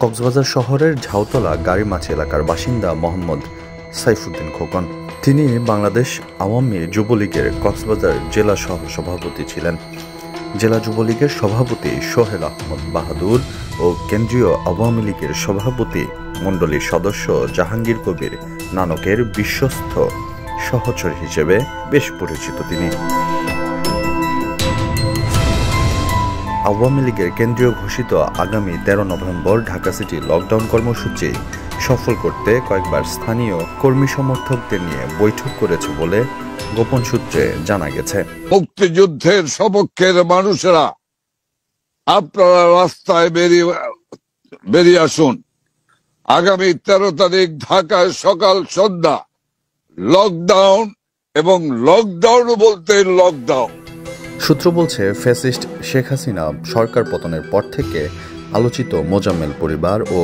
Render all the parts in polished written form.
কক্সবাজার শহরের ঝাউতলা গাড়িমাছি এলাকার বাসিন্দা মোহাম্মদ সাইফুদ্দিন খোকন। তিনি বাংলাদেশ আওয়ামী যুবলীগের কক্সবাজার জেলা সহ সভাপতি ছিলেন। জেলা যুবলীগের সভাপতি সোহেল আহমদ বাহাদুর ও কেন্দ্রীয় আওয়ামী লীগের সভাপতি মণ্ডলীর সদস্য জাহাঙ্গীর কবির নানকের বিশ্বস্ত সহচর হিসেবে বেশ পরিচিত তিনি। আওয়ামী লীগের কেন্দ্রীয় ঘোষিত আগামী 13 নভেম্বর ঢাকা সিটি লকডাউন কর্মসূচি সফল করতে কয়েকবার স্থানীয় কর্মী সমর্থকদের নিয়ে বৈঠক করেছে বলে গোপন সূত্রে জানা গেছে। মুক্তিযুদ্ধের সপক্ষের মানুষেরা আপনারা রাস্তায় বেরিয়ে আসুন। আগামী 13 তারিখ ঢাকায় সকাল সন্ধ্যা লকডাউন, এবং লকডাউন বলতে লকডাউন। সূত্র বলছে, ফ্যাসিস্ট শেখ হাসিনা সরকার পতনের পর থেকে আলোচিত মোজাম্মেল পরিবার ও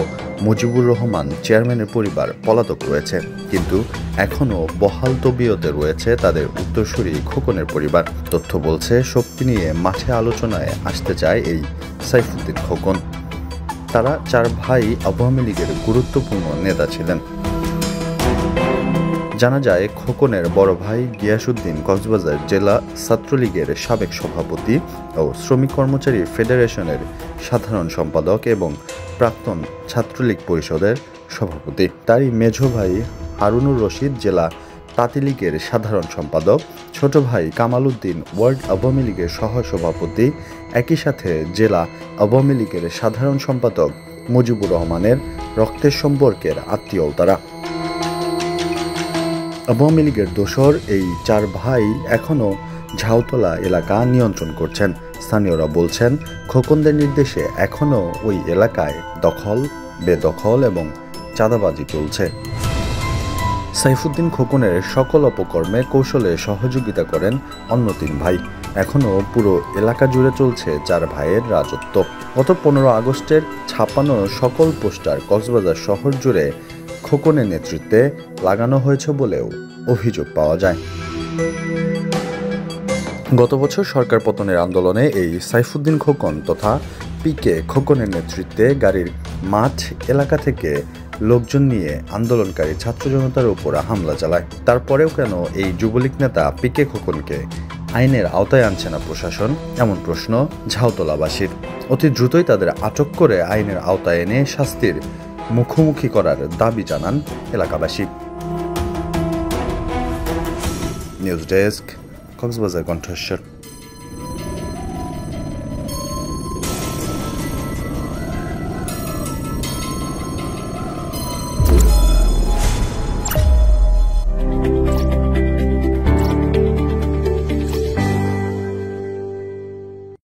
মুজিবুর রহমান চেয়ারম্যানের পরিবার পলাতক রয়েছে, কিন্তু এখনও বহাল তবিয়তে রয়েছে তাদের উত্তরসূরি খোকনের পরিবার। তথ্য বলছে, শক্তি নিয়ে মাঠে আলোচনায় আসতে চায় এই সাইফুদ্দিন খোকন। তারা 4 ভাই আওয়ামী লীগের গুরুত্বপূর্ণ নেতা ছিলেন। জানা যায়, খোকনের বড় ভাই গিয়াসউদ্দিন কক্সবাজার জেলা ছাত্রলীগের সাবেক সভাপতি ও শ্রমিক কর্মচারী ফেডারেশনের সাধারণ সম্পাদক এবং প্রাক্তন ছাত্রলীগ পরিষদের সভাপতি। তারই মেঝো ভাই হারুনুর রশিদ জেলা তাঁতি লীগের সাধারণ সম্পাদক, ছোট ভাই কামাল উদ্দিন ওয়ার্ড আওয়ামী লীগের সহ সভাপতি, একই সাথে জেলা আওয়ামী লীগের সাধারণ সম্পাদক মুজিবুর রহমানের রক্তের সম্পর্কের আত্মীয় তারা। আওয়ামী লীগের দোসর এই 4 ভাই এখনও ঝাউতলা এলাকা নিয়ন্ত্রণ করছেন। স্থানীয়রা বলছেন, খোকনদের নির্দেশে এখনও ওই এলাকায় দখল, বেদখল এবং চাঁদাবাজি চলছে। সাইফুদ্দিন খোকনের সকল অপকর্মে কৌশলে সহযোগিতা করেন অন্য 3 ভাই। এখনও পুরো এলাকা জুড়ে চলছে 4 ভাইয়ের রাজত্ব। গত 15 আগস্টের ছাপানো সকল পোস্টার কক্সবাজার শহর জুড়ে খোকনের নেতৃত্বে লাগানো হয়েছে বলেও অভিযোগ পাওয়া যায়। গত বছর সরকার পতনের আন্দোলনে এই সাইফুদ্দিন খোকন তথা পিকে খোকনের নেতৃত্বে গাড়ির মাঠ এলাকা থেকে লোকজন নিয়ে আন্দোলনকারী ছাত্র জনতার উপর হামলা চালায়। তারপরেও কেন এই যুবলীগ নেতা পিকে খোকনকে আইনের আওতায় আনছে না প্রশাসন, এমন প্রশ্ন ঝাউতলাবাসীর। অতি দ্রুতই তাদের আটক করে আইনের আওতায় এনে শাস্তির মুখোমুখি করার দাবি জানান এলাকাবাসী। নিউজ ডেস্ক, কক্সবাজার কণ্ঠস্বর।